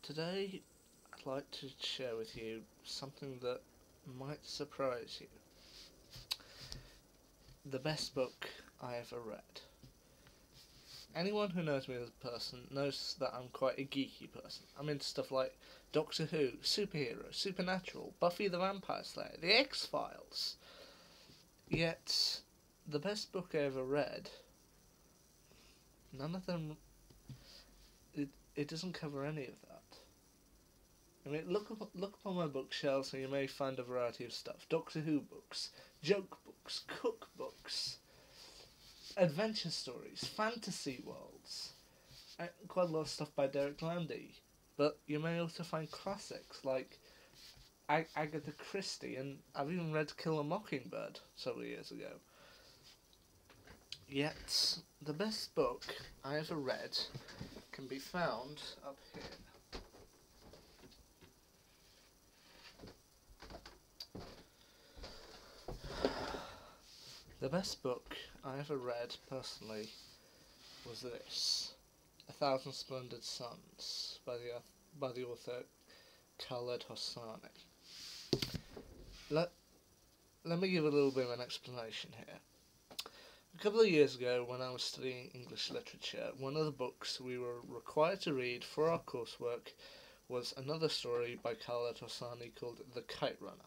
Today, I'd like to share with you something that might surprise you. The best book I ever read. Anyone who knows me as a person knows that I'm quite a geeky person. I'm into stuff like Doctor Who, superheroes, Supernatural, Buffy the Vampire Slayer, The X-Files. Yet, the best book I ever read, none of them, it doesn't cover any of that. I mean, look upon my bookshelves and you may find a variety of stuff. Doctor Who books, joke books, cookbooks, adventure stories, fantasy worlds, quite a lot of stuff by Derek Landy. But you may also find classics like Agatha Christie, and I've even read Kill a Mockingbird several years ago. Yet, the best book I ever read can be found up here. The best book I ever read, personally, was this, A Thousand Splendid Suns, by the author Khaled Hosseini. Let me give a little bit of an explanation here. A couple of years ago, when I was studying English literature, one of the books we were required to read for our coursework was another story by Khaled Hosseini called The Kite Runner.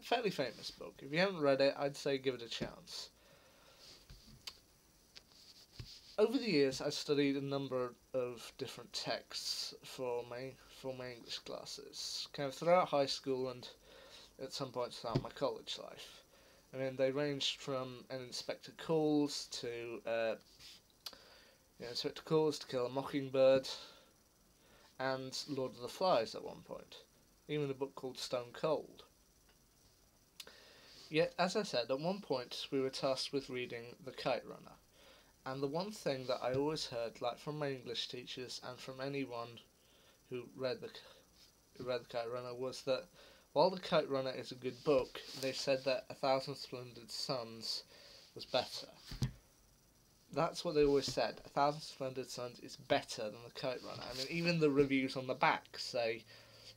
Fairly famous book. If you haven't read it, I'd say give it a chance. Over the years, I studied a number of different texts for my English classes, kind of throughout high school and at some point throughout my college life. I mean, they ranged from an Inspector Calls to Inspector Calls to Kill a Mockingbird, and Lord of the Flies at one point. Even a book called Stone Cold. Yet, as I said, at one point we were tasked with reading The Kite Runner. And the one thing that I always heard, like from my English teachers and from anyone who read the Kite Runner, was that while The Kite Runner is a good book, they said that A Thousand Splendid Suns was better. That's what they always said. A Thousand Splendid Suns is better than The Kite Runner. I mean, even the reviews on the back say,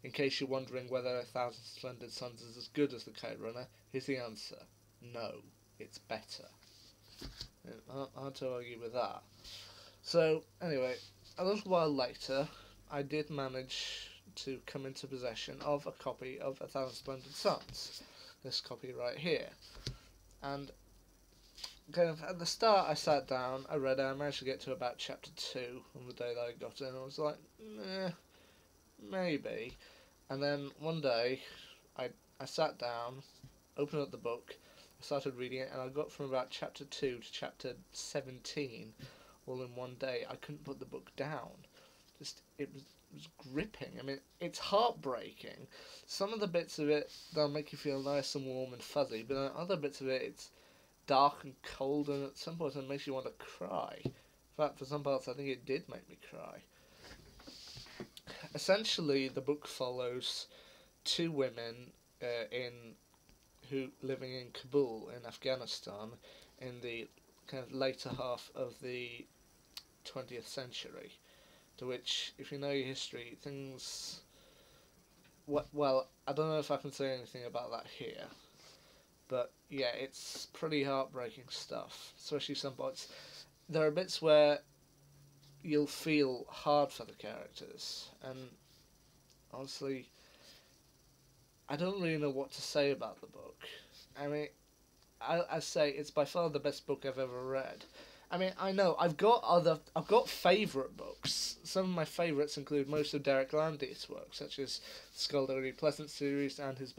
in case you're wondering whether A Thousand Splendid Suns is as good as The Kite Runner, here's the answer. No, it's better. Hard to argue with that. So, anyway, a little while later, I did manage to come into possession of a copy of A Thousand Splendid Suns. This copy right here. And kind of at the start, I sat down, I read it, I managed to get to about chapter 2 on the day that I got in. I was like, maybe. And then one day, I sat down, opened up the book, started reading it, and I got from about chapter 2 to chapter 17 all in one day. I couldn't put the book down. It was gripping. I mean, it's heartbreaking. Some of the bits of it, they'll make you feel nice and warm and fuzzy, but then other bits of it, it's dark and cold, and at some points it makes you want to cry. In fact, for some parts, I think it did make me cry. Essentially, the book follows two women who living in Kabul in Afghanistan in the kind of later half of the 20th century, to which, if you know your history, things... Well, I don't know if I can say anything about that here, but yeah, it's pretty heartbreaking stuff, especially some parts. There are bits where you'll feel hard for the characters, and honestly, I don't really know what to say about the book. I mean, I say it's by far the best book I've ever read. I mean, I know I've got favourite books. Some of my favourites include most of Derek Landy's work, such as the Skullduggery Pleasant series and his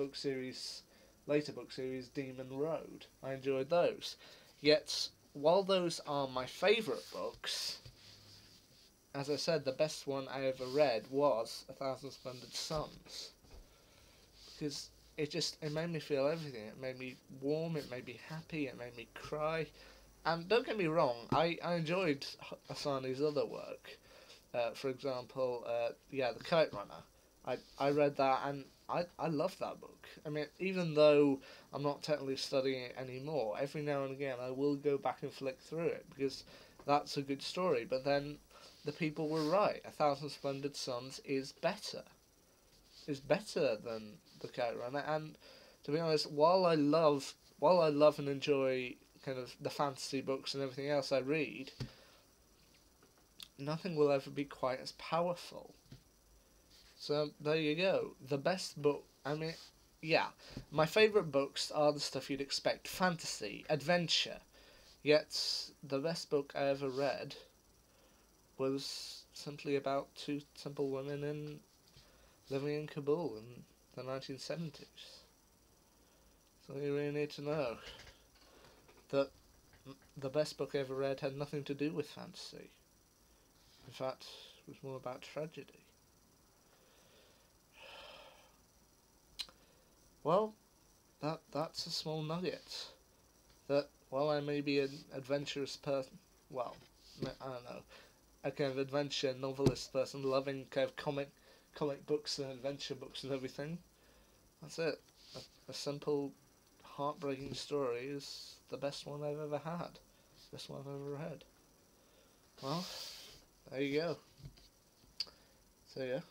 later book series, Demon Road. I enjoyed those. Yet, while those are my favourite books, as I said, the best one I ever read was A Thousand Splendid Suns. Because it made me feel everything. It made me warm, it made me happy, it made me cry. And don't get me wrong, I enjoyed Hosseini's other work. For example, The Kite Runner. I read that and I loved that book. I mean, even though I'm not technically studying it anymore, every now and again I will go back and flick through it because that's a good story. But then the people were right. A Thousand Splendid Suns is better. Is better than the Kite Runner, and to be honest, while I love and enjoy kind of the fantasy books and everything else I read, nothing will ever be quite as powerful. So there you go. The best book. I mean, yeah, my favourite books are the stuff you'd expect: fantasy, adventure. Yet the best book I ever read was simply about two simple women living in Kabul in the 1970s. So you really need to know that the best book I ever read had nothing to do with fantasy. In fact, it was more about tragedy. Well, that's a small nugget. That while I may be an adventurous person, well, I don't know, a kind of adventure novelist person, loving kind of comic books and adventure books and everything, that's it. A simple, heartbreaking story is the best one I've ever had. Best one I've ever read. Well, there you go. So yeah.